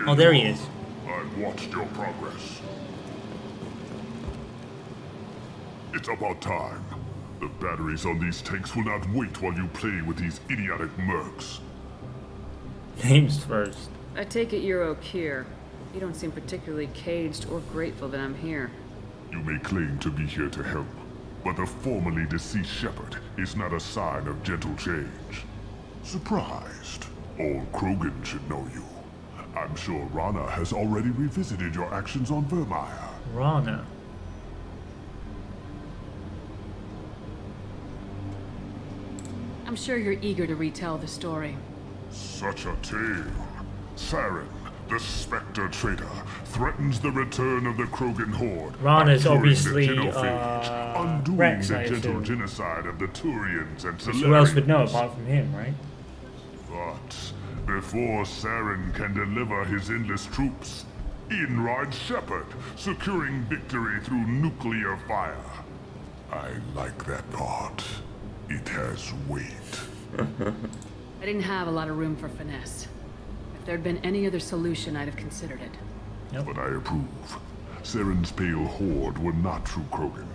Oh, there he is. I've watched your progress. It's about time. The batteries on these tanks will not wait while you play with these idiotic mercs. Names first. I take it you're Okeer. You don't seem particularly caged or grateful that I'm here. You may claim to be here to help, but the formerly deceased shepherd is not a sign of gentle change. Surprised? All Krogan should know you. I'm sure Rana has already revisited your actions on Vermeer. Rana. I'm sure you're eager to retell the story. Such a tale. Saren, the Spectre traitor, threatens the return of the Krogan horde. Rana's by curing obviously, the genophage, undoing Rex, the I gentle assume. genocide of the Turians and Which who else would know Solarians. apart from him, right? But before Saren can deliver his endless troops, in rides Shepard, securing victory through nuclear fire. I like that part. It has weight. I didn't have a lot of room for finesse. If there'd been any other solution, I'd have considered it. But I approve. Saren's pale horde were not true Krogan.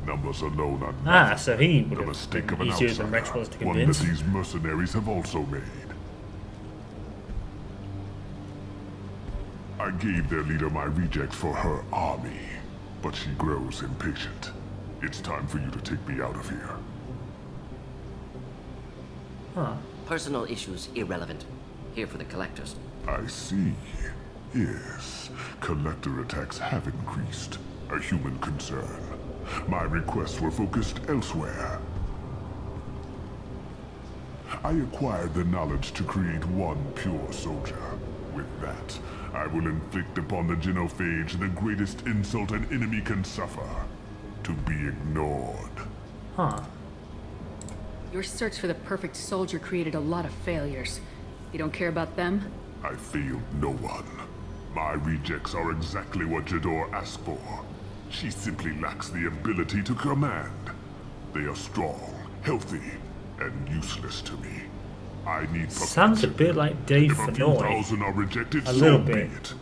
Numbers alone are Ah, nothing. so he would The have mistake been of an easier than Rex outsider, was to one that convince. these mercenaries have also made. I gave their leader my rejects for her army, but she grows impatient. It's time for you to take me out of here. Huh. Personal issues irrelevant. Here for the collectors. I see. Yes, collector attacks have increased. A human concern. My requests were focused elsewhere. I acquired the knowledge to create one pure soldier. With that, I will inflict upon the genophage the greatest insult an enemy can suffer. To be ignored. Huh. Your search for the perfect soldier created a lot of failures. You don't care about them? I failed no one. My rejects are exactly what Jador asked for. She simply lacks the ability to command. They are strong, healthy, and useless to me. I need perfection. Sounds a bit like Dave If a few Fennoy. thousand are rejected, A so little be bit. it.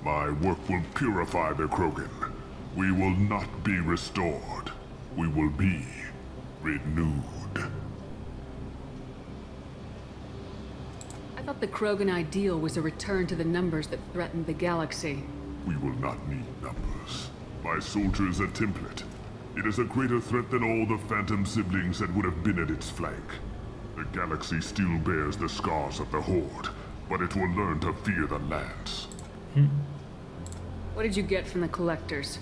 My work will purify the Krogan. We will not be restored. We will be renewed. I thought the Krogan ideal was a return to the numbers that threatened the galaxy. We will not need numbers. My soldier is a template. It is a greater threat than all the Phantom siblings that would have been at its flank. The galaxy still bears the scars of the Horde, but it will learn to fear the Lance. What did you get from the collectors?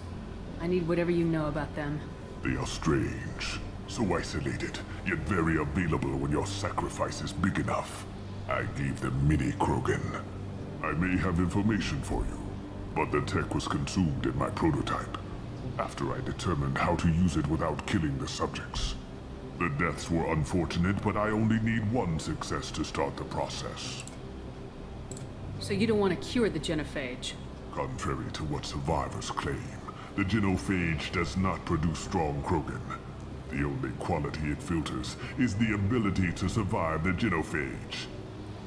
I need whatever you know about them. They are strange, so isolated, yet very available when your sacrifice is big enough. I gave them mini Krogan. I may have information for you, but the tech was consumed in my prototype, after I determined how to use it without killing the subjects. The deaths were unfortunate, but I only need one success to start the process. So you don't want to cure the genophage? Contrary to what survivors claim, the genophage does not produce strong Krogan. The only quality it filters is the ability to survive the genophage.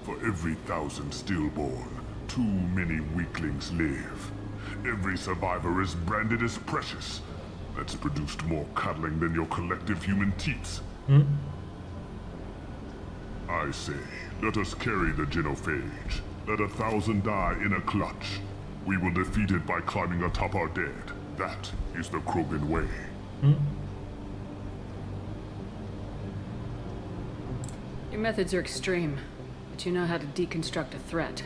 For every 1,000 stillborn, too many weaklings live. Every survivor is branded as precious. That's produced more cuddling than your collective human teats. I say, let us carry the genophage. Let 1,000 die in a clutch. We will defeat it by climbing atop our dead. That is the Krogan way. Your methods are extreme, but you know how to deconstruct a threat.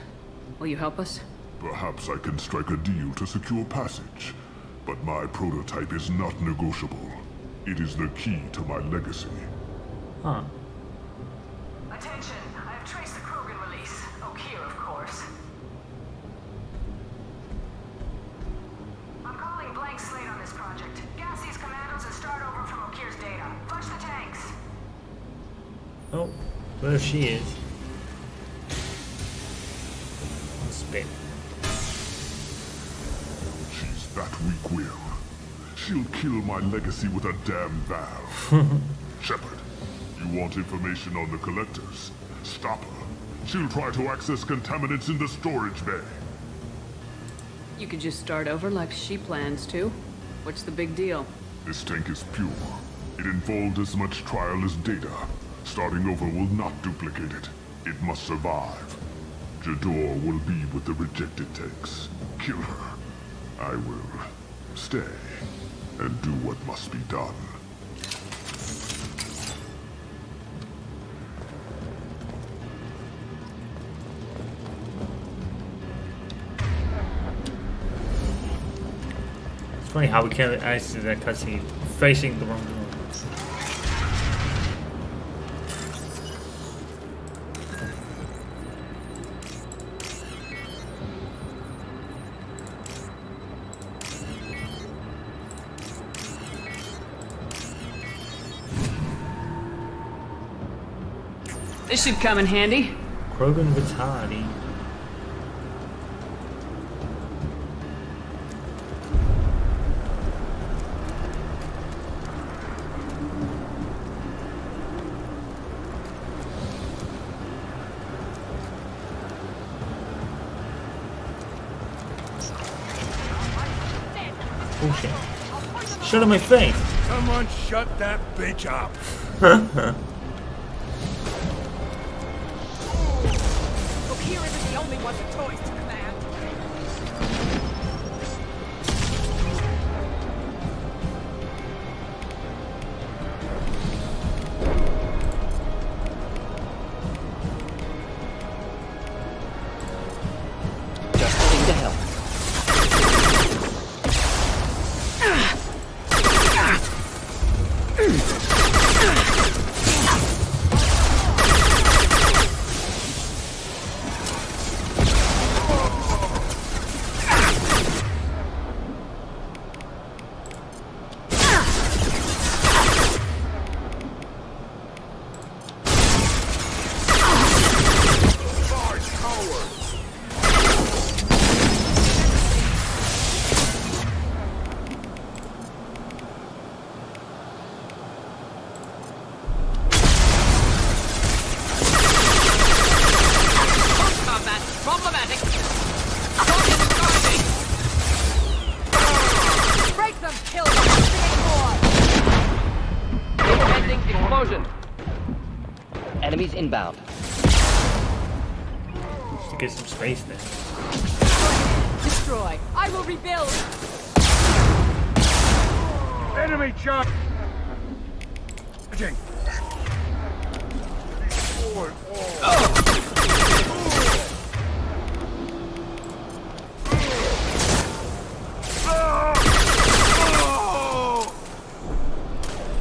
Will you help us? Perhaps I can strike a deal to secure passage. But my prototype is not negotiable. It is the key to my legacy. Huh. Attention! I have traced the Krogan release. Okeer, of course. I'm calling blank slate on this project. Gas these commandos and start over from Okeer's data. Flush the tanks. Oh, there she is. Spin. She's that weak-willed. She'll kill my legacy with a damn valve. Shepard, you want information on the collectors? Stop her. She'll try to access contaminants in the storage bay. You could just start over like she plans to. What's the big deal? This tank is pure. It involved as much trial as data. Starting over will not duplicate it. It must survive. Jador will be with the rejected tanks. Kill her. I will stay and do what must be done. It's funny how we can't access that cutscene facing the wrong door. This should come in handy. Krogan Vitali. Bullshit. Shut up my face! Someone shut that bitch up. Here isn't the only one with toys to command. Just need to help. Enemies inbound. Just to get some space there. Destroy. I will rebuild. Enemy charge.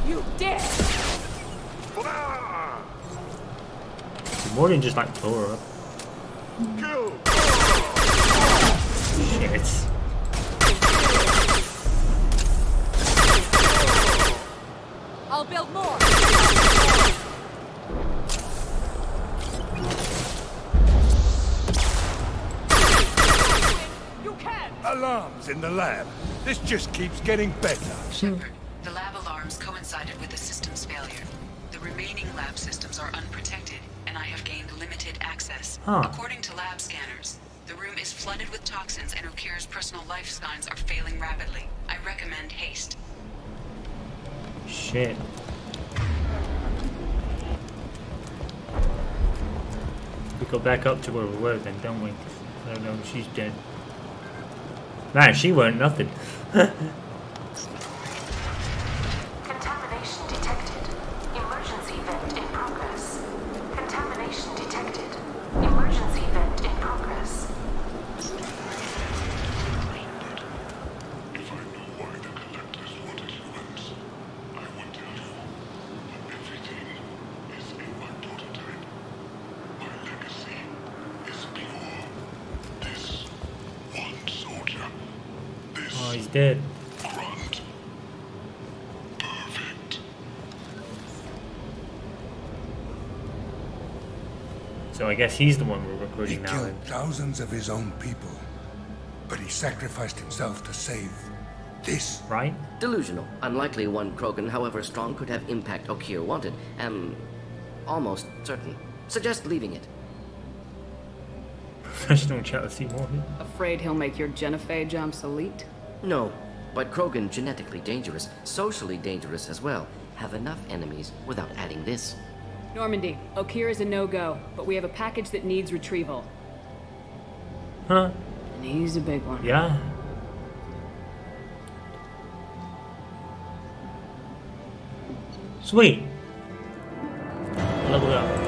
You dare! More than just like blow her up. Kill! Shit. I'll build more. You can. Alarms in the lab. This just keeps getting better. Shepard, the lab alarms coincided with the system's failure. The remaining lab systems are unprotected, and I have gained limited access. Huh. According to lab scanners, the room is flooded with toxins and Okir's personal life signs are failing rapidly. I recommend haste. Shit. We go back up to where we were then, don't we? I don't know, she's dead. Man, she weren't nothing. Contamination detected. Emergency vent in progress. Contamination detected. Emergency vent in progress. If I knew why the collectors wanted humans, I would tell you. But everything is in my prototype. My legacy is pure. This one soldier. This Oh, he's dead. Grunt. Perfect. So I guess he's the one we're He recruiting now. killed Then. thousands of his own people, but he sacrificed himself to save this. Right? Delusional. Unlikely one Krogan, however strong, could have impact Okir wanted. Am almost certain. Suggest leaving it. Professional jealousy more. Afraid he'll make your genophage obsolete? No, but Krogan genetically dangerous, socially dangerous as well. Have enough enemies without adding this. Normandy, Okeer is a no-go, but we have a package that needs retrieval. Huh? And he's a big one. Yeah. Sweet. Level up.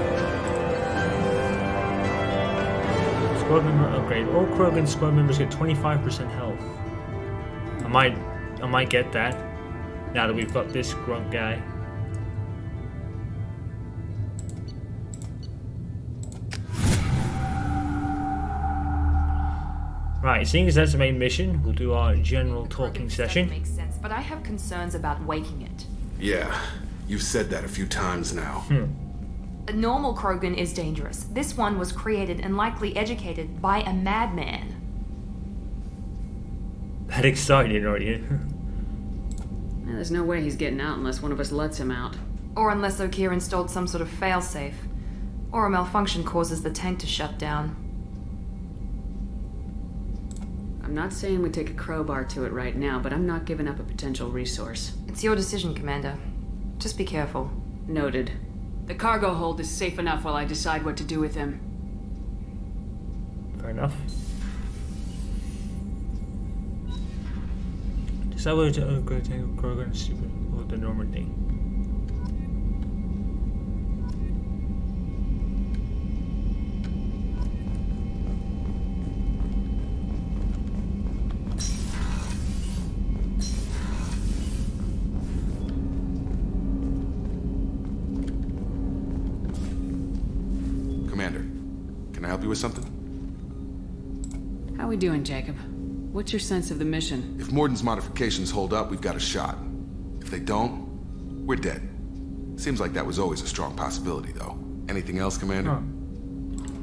Squad member upgrade. All Krogan squad members get 25% health. I might get that now that we've got this grunt guy. Right, seeing as that's the main mission, we'll do our general talking session. Makes sense, but I have concerns about waking it. Yeah, you've said that a few times now. A normal Krogan is dangerous. This one was created and likely educated by a madman. That excited, are you? Yeah, there's no way he's getting out unless one of us lets him out. Or unless Okeer installed some sort of failsafe. Or a malfunction causes the tank to shut down. I'm not saying we take a crowbar to it right now, but I'm not giving up a potential resource. It's your decision, Commander. Just be careful. Noted. The cargo hold is safe enough while I decide what to do with him. Fair enough. Decide whether to upgrade tank of Krogan Super or the Normandy. Commander, can I help you with something? How we doing, Jacob? What's your sense of the mission? If Morden's modifications hold up, we've got a shot. If they don't, we're dead. Seems like that was always a strong possibility, though. Anything else, Commander?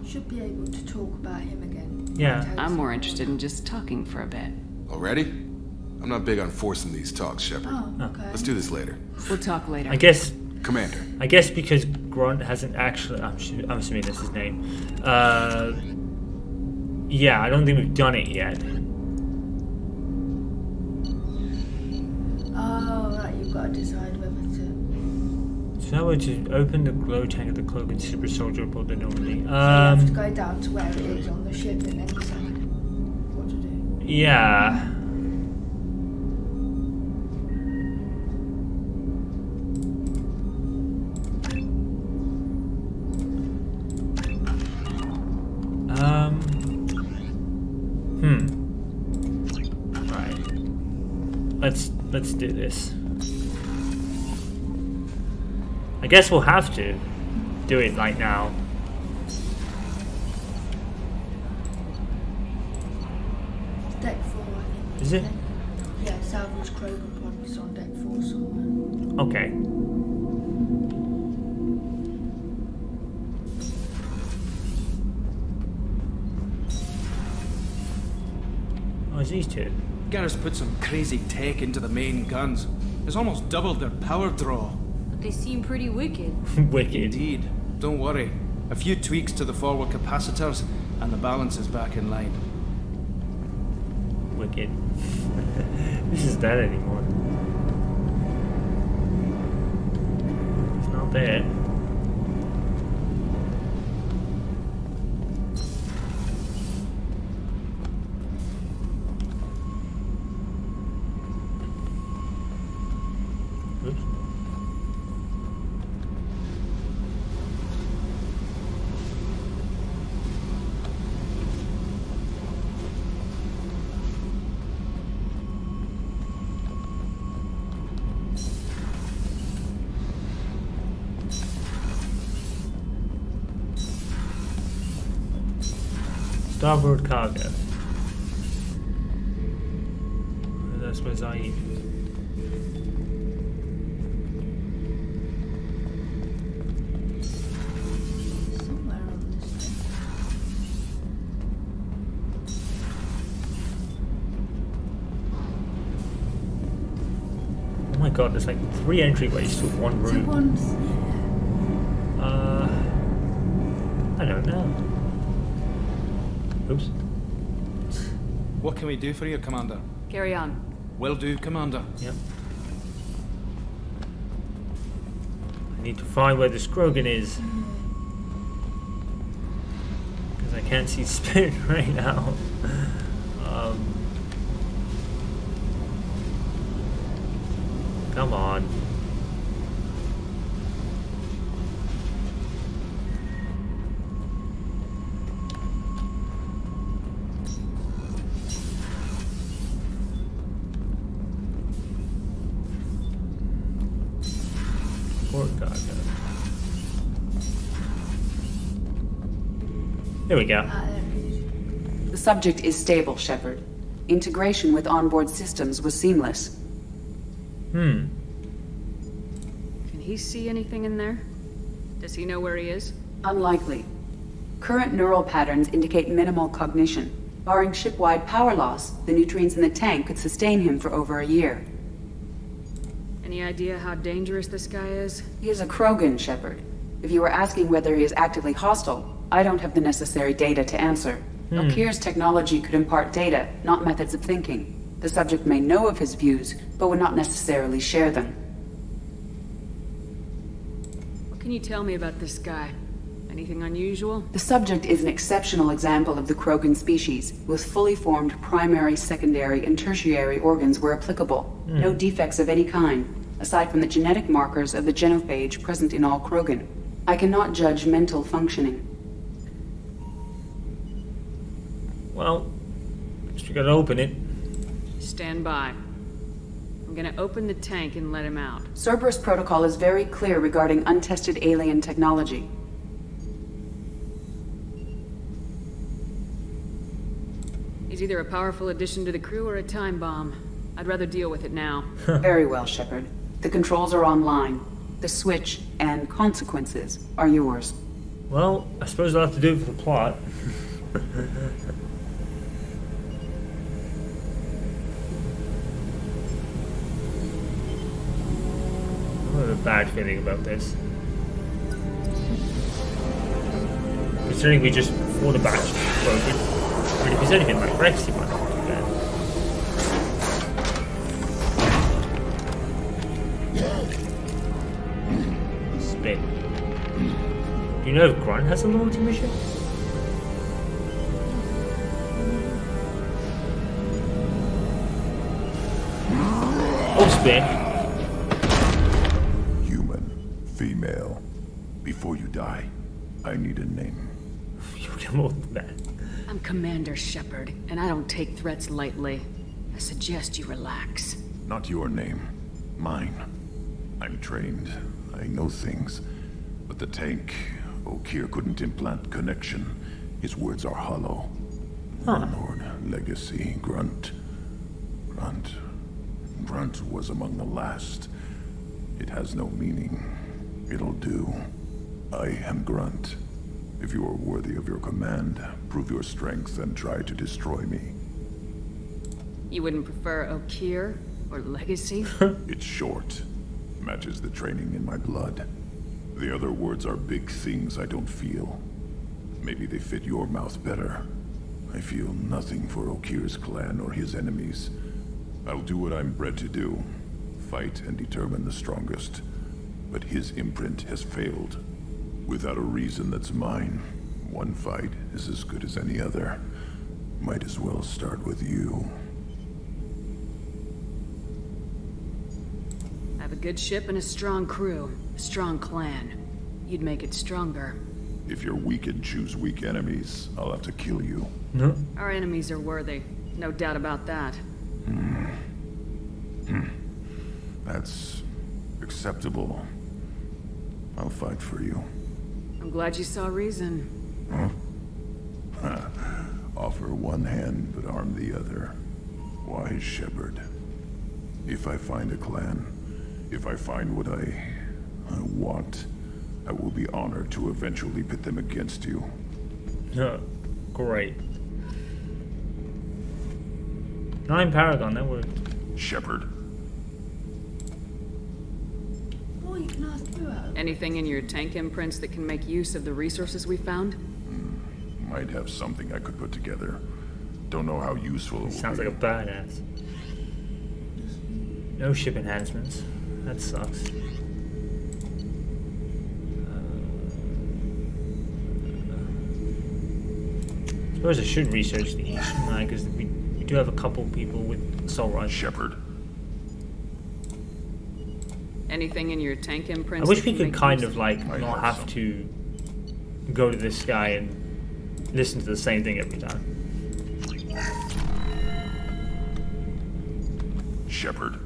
Should be able to talk about him again. Yeah. I'm more interested in just talking for a bit. Already? I'm not big on forcing these talks, Shepard. Oh, okay. Let's do this later. We'll talk later. I guess Commander. I guess because Grunt hasn't actually... I'm assuming that's his name. Yeah, I don't think we've done it yet. Oh, right, you've got to decide whether to... So now we're to open the glow tank of the Krogan Super Soldier aboard the Normandy. So you have to go down to where it is on the ship and then decide what to do. Yeah. Right. Let's do this. I guess we'll have to do it like now. Deck 4, I think. Is it? Yeah, salvage Krogan pod is on deck 4 somewhere. Okay. Oh, it's these two. Garrus put some crazy tech into the main guns. It's almost doubled their power draw. But they seem pretty wicked. Wicked. Indeed. Don't worry. A few tweaks to the forward capacitors, and the balance is back in line. Wicked. This is that anymore. It's not there. Oops. Starboard cargo. That's where I eat. Somewhere on this ship. Oh my god, there's like 3 entryways to one So room. one's... I don't know. Oops. What can we do for you, Commander? Carry on. Will do, Commander. Yep. I need to find where the Skrogan is. Because I can't see Spirit right now. Come on. Poor Gaga. There we go. The subject is stable, Shepard. Integration with onboard systems was seamless. Can he see anything in there? Does he know where he is? Unlikely. Current neural patterns indicate minimal cognition. Barring ship-wide power loss, the nutrients in the tank could sustain him for over a year. Any idea how dangerous this guy is? He is a Krogan, Shepard. If you were asking whether he is actively hostile, I don't have the necessary data to answer. Okir's technology could impart data, not methods of thinking. The subject may know of his views, but would not necessarily share them. What can you tell me about this guy? Anything unusual? The subject is an exceptional example of the Krogan species, with fully formed primary, secondary, and tertiary organs where applicable. No defects of any kind, aside from the genetic markers of the genophage present in all Krogan. I cannot judge mental functioning. Well, just we gotta open it. Stand by. I'm gonna open the tank and let him out. Cerberus protocol is very clear regarding untested alien technology. He's either a powerful addition to the crew or a time bomb. I'd rather deal with it now. Very well, Shepard. The controls are online. The switch and consequences are yours. Well, I suppose I'll have to do it for the plot. I have a bad feeling about this. Considering we just fought a batch broken. I mean, if he's anything like Rex, he might not do that. Spin. Do you know if Grunt has a loyalty mission? Oh, spin. Female. Before you die, I need a name. You get more than that. I'm Commander Shepard, and I don't take threats lightly. I suggest you relax. Not your name. Mine. I'm trained. I know things. But the tank, Okir couldn't implant connection. His words are hollow. Lord, legacy, Grunt. Grunt was among the last. It has no meaning. It'll do. I am Grunt. If you are worthy of your command, prove your strength and try to destroy me. You wouldn't prefer Okir or Legacy? It's short. Matches the training in my blood. The other words are big things I don't feel. Maybe they fit your mouth better. I feel nothing for Okir's clan or his enemies. I'll do what I'm bred to do. Fight and determine the strongest. But his imprint has failed. Without a reason that's mine, one fight is as good as any other. Might as well start with you. I have a good ship and a strong crew. A strong clan. You'd make it stronger. If you're weak and choose weak enemies, I'll have to kill you. No. Our enemies are worthy. No doubt about that. That's acceptable. I'll fight for you. I'm glad you saw reason. Offer one hand, but arm the other. Wise Shepard. If I find a clan, if I find what I want, I will be honored to eventually pit them against you. Great. 9 Paragon, that worked. Shepard. Anything in your tank imprints that can make use of the resources we found? Might have something I could put together. Don't know how useful it will be. Sounds like a badass. No ship enhancements. That sucks. I suppose I should research the east, because we do have a couple people with assault rifles. Shepard. Anything in your tank imprints? I wish we could kind of like not have to go to this guy and listen to the same thing every time. Shepard.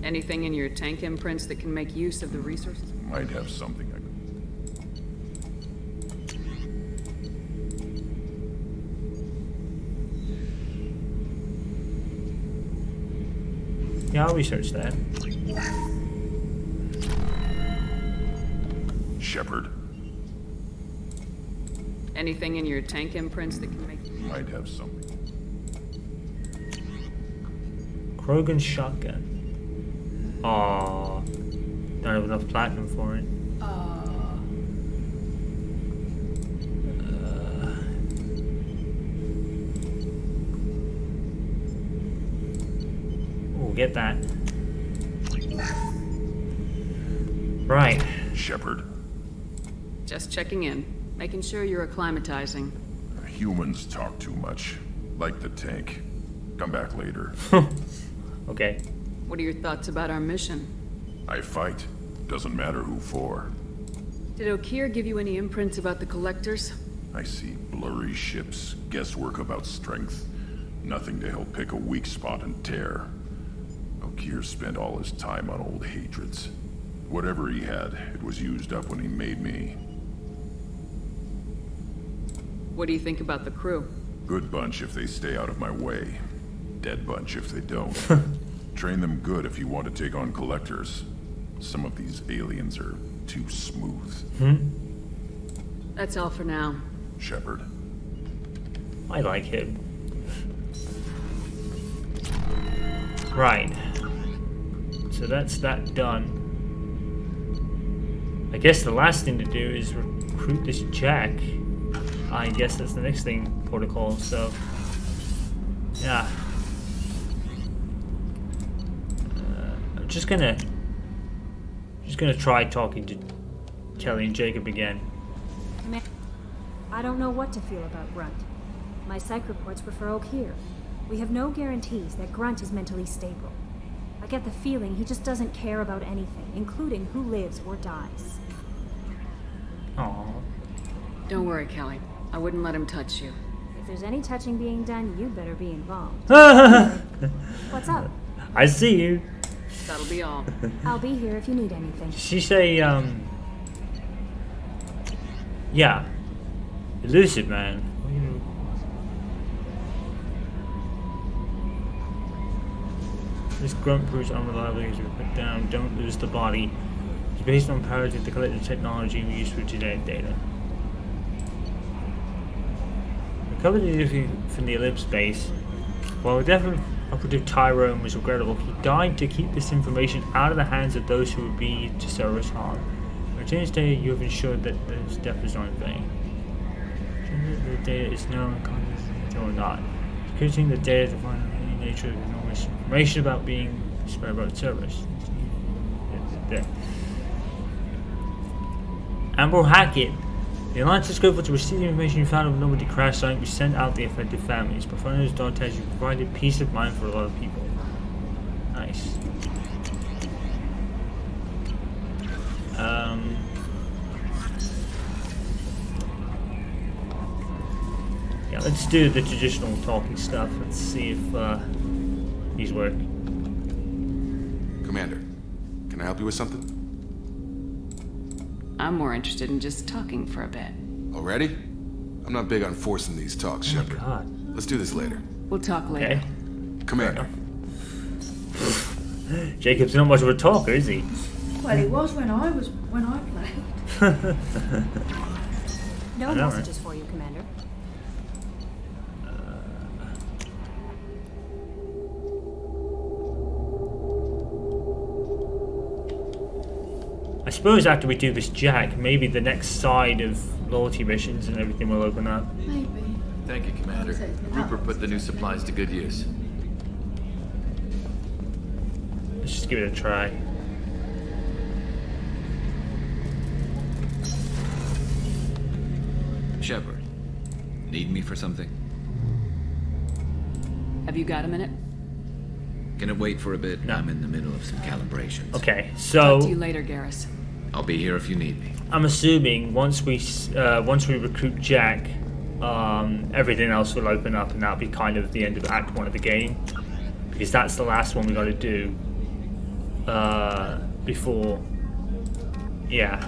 Anything in your tank imprints that can make use of the resources? Might have something I could... Yeah, I'll research that. Shepard. Anything in your tank imprints that can make... Might have something. Krogan shotgun. Aww. Don't have enough platinum for it. Get that. Right. Shepard. Just checking in. Making sure you're acclimatizing. Humans talk too much. Like the tank. Come back later. Okay. What are your thoughts about our mission? I fight. Doesn't matter who for. Did Okeer give you any imprints about the collectors? I see blurry ships, guesswork about strength. Nothing to help pick a weak spot and tear. Okeer spent all his time on old hatreds. Whatever he had, it was used up when he made me. What do you think about the crew? Good bunch if they stay out of my way. Dead bunch if they don't. Train them good if you want to take on collectors. Some of these aliens are too smooth. That's all for now. Shepard. I like him. Right. So that's that done. I guess the last thing to do is recruit this Jack. I guess that's the next thing, protocol, so... yeah. I'm just gonna try talking to Kelly and Jacob again. I don't know what to feel about Grunt. My psych reports refer Okeer. We have no guarantees that Grunt is mentally stable. I get the feeling he just doesn't care about anything, including who lives or dies. Aww. Don't worry, Kelly. I wouldn't let him touch you. If there's any touching being done, you better be involved. What's up? I see you. That'll be all. I'll be here if you need anything. Did she say, yeah. Elusive, man. This Grunt proves unreliable as we put down. Don't lose the body. It's based on parity of the collected technology we use for genetic data. Recovered it from the ellipse base. While the death of Operative Tyrone was regrettable, he died to keep this information out of the hands of those who would be to Cerberus harm. Returning today, you have ensured that this death is not in vain. The data is known, or not. Securing the data to find any nature of enormous information about being spread about Cerberus. Amber Hackett. The Alliance is grateful to receive the information you found of Normandy crash site. We sent out the affected families. But finding those dog tags, you provided peace of mind for a lot of people. Nice. Yeah, let's do the traditional talking stuff. Let's see if these work. Commander, can I help you with something? I'm more interested in just talking for a bit. Already? I'm not big on forcing these talks, Shepard. Let's do this later. We'll talk later. Okay. Commander. Jacob's not much of a talker, is he? Well, he was when I played. No messages for you, Commander. suppose after we do this Jack, maybe the next side of loyalty missions and everything will open up. Maybe. Thank you, Commander. Rupert put the new supplies to good use. Let's just give it a try. Shepard, need me for something? Have you got a minute? Can it wait for a bit? No. I'm in the middle of some calibrations. Okay, so Talk to you later, Garrus. I'll be here if you need me. I'm assuming once we recruit Jack, everything else will open up, and that'll be kind of the end of Act 1 of the game, because that's the last one we got to do before. Yeah.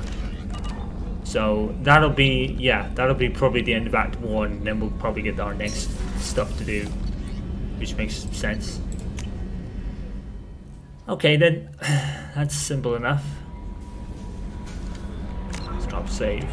So that'll be probably the end of Act 1, and then we'll probably get our next stuff to do, which makes sense. Okay then, that's simple enough. Let's drop save.